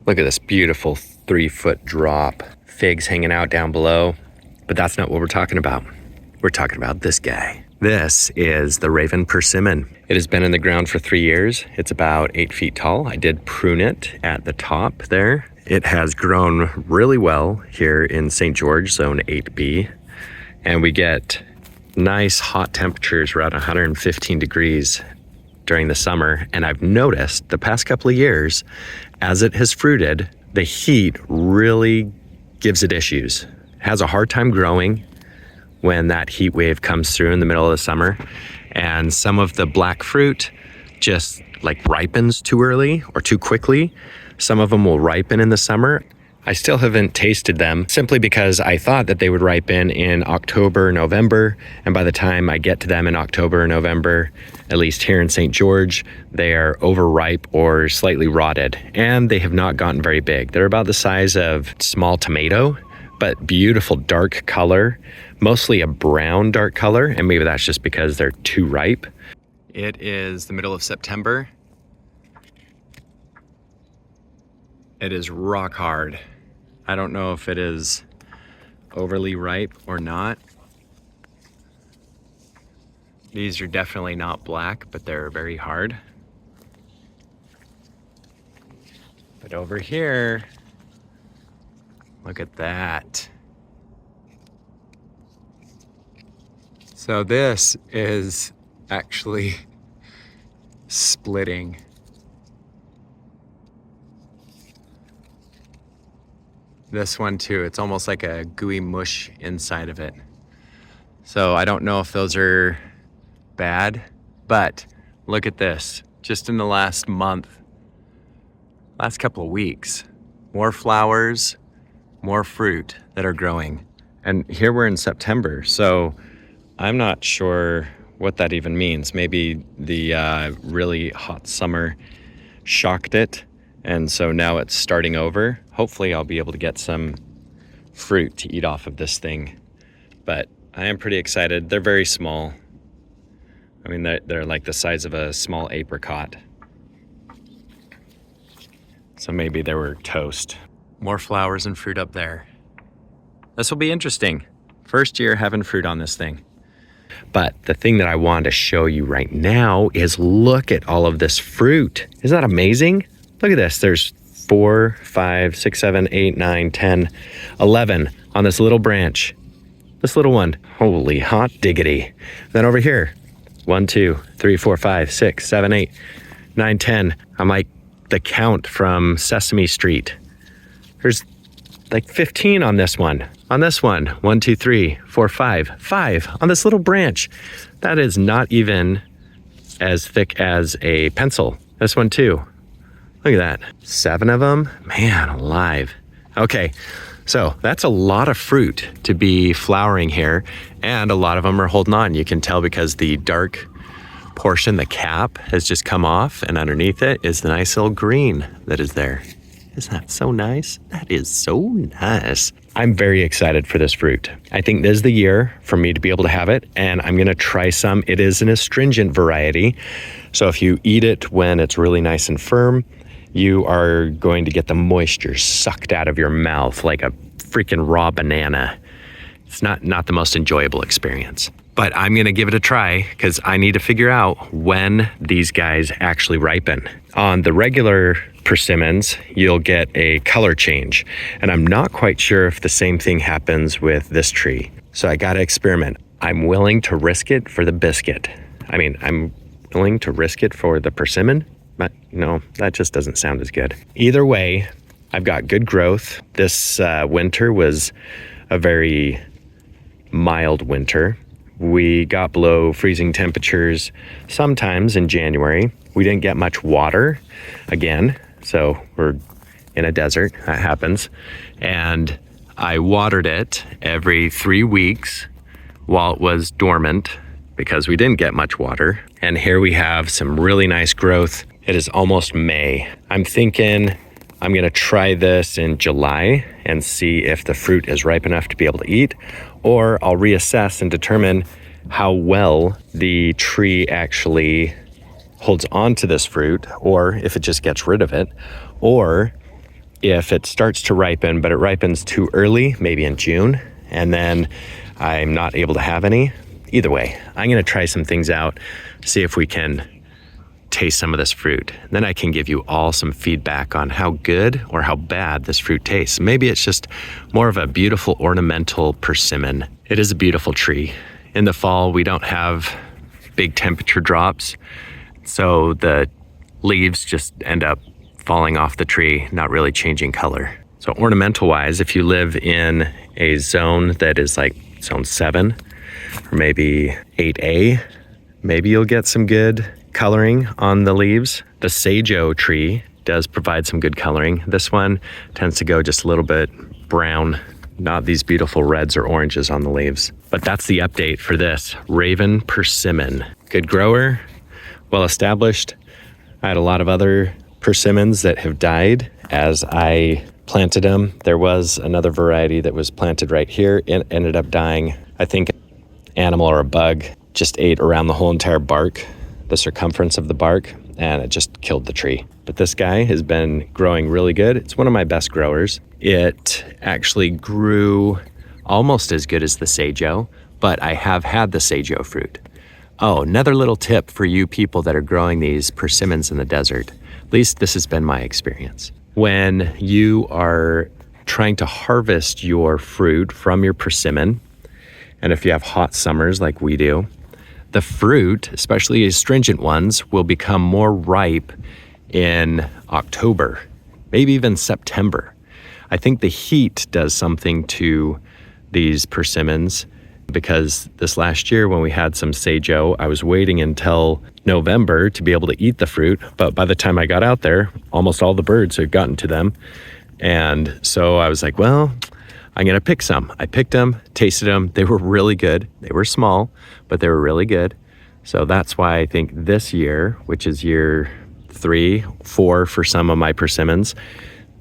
Look at this beautiful 3-foot drop. Figs hanging out down below. But that's not what we're talking about. We're talking about this guy. This is the Raven Persimmon. It has been in the ground for 3 years. It's about 8 feet tall. I did prune it at the top there. It has grown really well here in St. George, zone 8B. And we get nice hot temperatures around 115 degrees during the summer. And I've noticed the past couple of years, as it has fruited, the heat really gives it issues. It has a hard time growing when that heat wave comes through in the middle of the summer. And some of the black fruit just like ripens too early or too quickly. Some of them will ripen in the summer. I still haven't tasted them simply because I thought that they would ripen in October, November. And by the time I get to them in October or November, at least here in St. George, they are overripe or slightly rotted. And they have not gotten very big. They're about the size of small tomato, but beautiful dark color, mostly a brown dark color. And maybe that's just because they're too ripe. It is the middle of September. It is rock hard. I don't know if it is overly ripe or not. These are definitely not black, but they're very hard. But over here, look at that. So this is actually splitting. This one too, it's almost like a gooey mush inside of it. So I don't know if those are bad, but look at this. Just in the last month, last couple of weeks, more flowers, more fruit that are growing. And here we're in September, so I'm not sure what that even means. Maybe the really hot summer shocked it. And so now it's starting over. Hopefully I'll be able to get some fruit to eat off of this thing. But I am pretty excited. They're very small. I mean, they're like the size of a small apricot. So maybe they were toast. More flowers and fruit up there. This will be interesting. First year having fruit on this thing. But the thing that I wanted to show you right now is look at all of this fruit. Isn't that amazing? Look at this. There's 4, 5, 6, 7, 8, 9, 10, 11 on this little branch. This little one. Holy hot diggity. Then over here, 1, 2, 3, 4, 5, 6, 7, 8, 9, 10. I'm like the count from Sesame Street. There's like 15 on this one. On this one, 1, 2, 3, 4, 5. 5 on this little branch. That is not even as thick as a pencil. This one too. Look at that. 7 of them. Man alive. Okay, so that's a lot of fruit to be flowering here, and a lot of them are holding on. You can tell because the dark portion, the cap, has just come off, and underneath it is the nice little green that is there. Isn't that so nice? That is so nice. I'm very excited for this fruit. I think this is the year for me to be able to have it, and I'm gonna try some. It is an astringent variety, so if you eat it when it's really nice and firm, you are going to get the moisture sucked out of your mouth like a freaking raw banana. It's not the most enjoyable experience. But I'm gonna give it a try because I need to figure out when these guys actually ripen. On the regular persimmons, you'll get a color change. And I'm not quite sure if the same thing happens with this tree. So I gotta experiment. I'm willing to risk it for the biscuit. I mean, I'm willing to risk it for the persimmon, but no, that just doesn't sound as good. Either way, I've got good growth. This winter was a very mild winter. We got below freezing temperatures sometimes in January. We didn't get much water again, so we're in a desert, that happens. And I watered it every 3 weeks while it was dormant because we didn't get much water. And here we have some really nice growth. It is almost May. I'm thinking I'm gonna try this in July and see if the fruit is ripe enough to be able to eat, or I'll reassess and determine how well the tree actually holds on to this fruit, or if it just gets rid of it, or if it starts to ripen, but it ripens too early, maybe in June, and then I'm not able to have any. Either way, I'm gonna try some things out, see if we can taste some of this fruit. Then I can give you all some feedback on how good or how bad this fruit tastes. Maybe it's just more of a beautiful ornamental persimmon. It is a beautiful tree. In the fall, we don't have big temperature drops, so the leaves just end up falling off the tree, not really changing color. So ornamental wise, if you live in a zone that is like zone 7 or maybe 8A, maybe you'll get some good coloring on the leaves. The Sage-O tree does provide some good coloring. This one tends to go just a little bit brown, not these beautiful reds or oranges on the leaves. But that's the update for this Raven Persimmon. Good grower, well established. I had a lot of other persimmons that have died as I planted them. There was another variety that was planted right here. It ended up dying. I think an animal or a bug just ate around the whole entire bark, the circumference of the bark, and it just killed the tree. But this guy has been growing really good. It's one of my best growers. It actually grew almost as good as the Sage-O, but I have had the Sage-O fruit. Oh, another little tip for you people that are growing these persimmons in the desert. At least this has been my experience. When you are trying to harvest your fruit from your persimmon, and if you have hot summers like we do, the fruit, especially astringent ones, will become more ripe in October, maybe even September. I think the heat does something to these persimmons, because this last year when we had some Sage-O, I was waiting until November to be able to eat the fruit, but by the time I got out there, almost all the birds had gotten to them. And so I was like, well, I'm gonna pick some. I picked them, tasted them. They were really good. They were small, but they were really good. So that's why I think this year, which is year 3, 4 for some of my persimmons,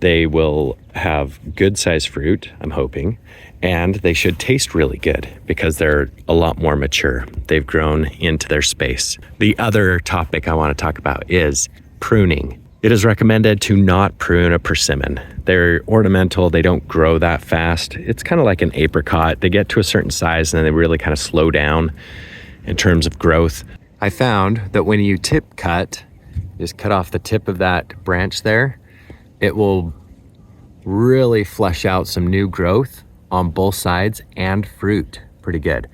they will have good sized fruit, I'm hoping, and they should taste really good because they're a lot more mature. They've grown into their space. The other topic I want to talk about is pruning. It is recommended to not prune a persimmon. They're ornamental, they don't grow that fast. It's kind of like an apricot. They get to a certain size and then they really kind of slow down in terms of growth. I found that when you tip cut, just cut off the tip of that branch there, it will really flesh out some new growth on both sides and fruit. Pretty good.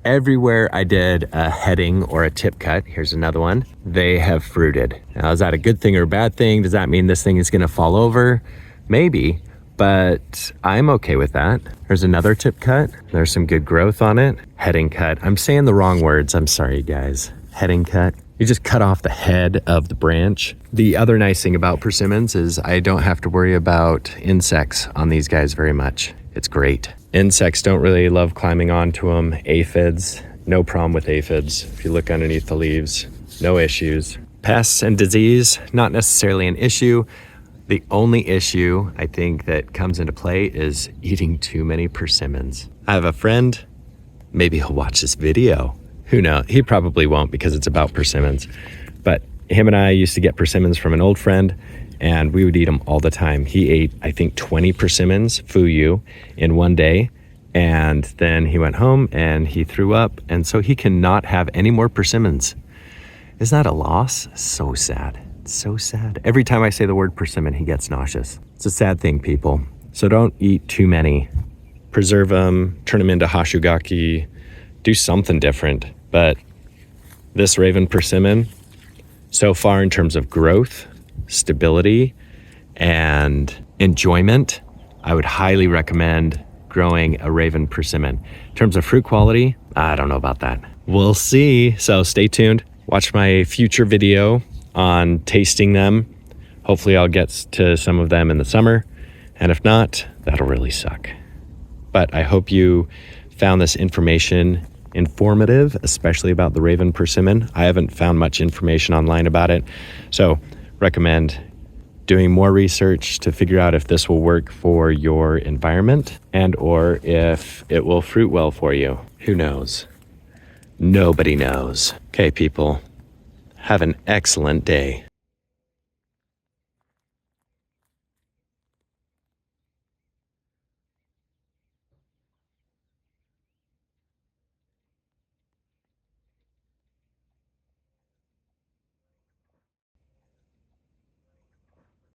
Everywhere I did a heading or a tip cut, here's another one, they have fruited. Now, is that a good thing or a bad thing? Does that mean this thing is gonna fall over? Maybe, but I'm okay with that. There's another tip cut. There's some good growth on it. Heading cut. I'm saying the wrong words. I'm sorry, guys. Heading cut. You just cut off the head of the branch. The other nice thing about persimmons is I don't have to worry about insects on these guys very much. It's great. Insects don't really love climbing onto them. Aphids, no problem with aphids. If you look underneath the leaves, no issues. Pests and disease, not necessarily an issue. The only issue I think that comes into play is eating too many persimmons. I have a friend, maybe he'll watch this video. Who knows? He probably won't because it's about persimmons. But him and I used to get persimmons from an old friend and we would eat them all the time. He ate, I think, 20 persimmons, fuyu, in one day. And then he went home and he threw up. And so he cannot have any more persimmons. Isn't that a loss? So sad. So sad. Every time I say the word persimmon, he gets nauseous. It's a sad thing, people. So don't eat too many. Preserve them, turn them into hashugaki, do something different. But this Raven persimmon, so far in terms of growth, stability, and enjoyment, I would highly recommend growing a Raven persimmon. In terms of fruit quality, I don't know about that. We'll see. So stay tuned. Watch my future video on tasting them. Hopefully I'll get to some of them in the summer. And if not, that'll really suck. But I hope you found this information informative, especially about the Raven persimmon. I haven't found much information online about it. So recommend doing more research to figure out if this will work for your environment and or if it will fruit well for you. Who knows? Nobody knows. Okay, people, have an excellent day.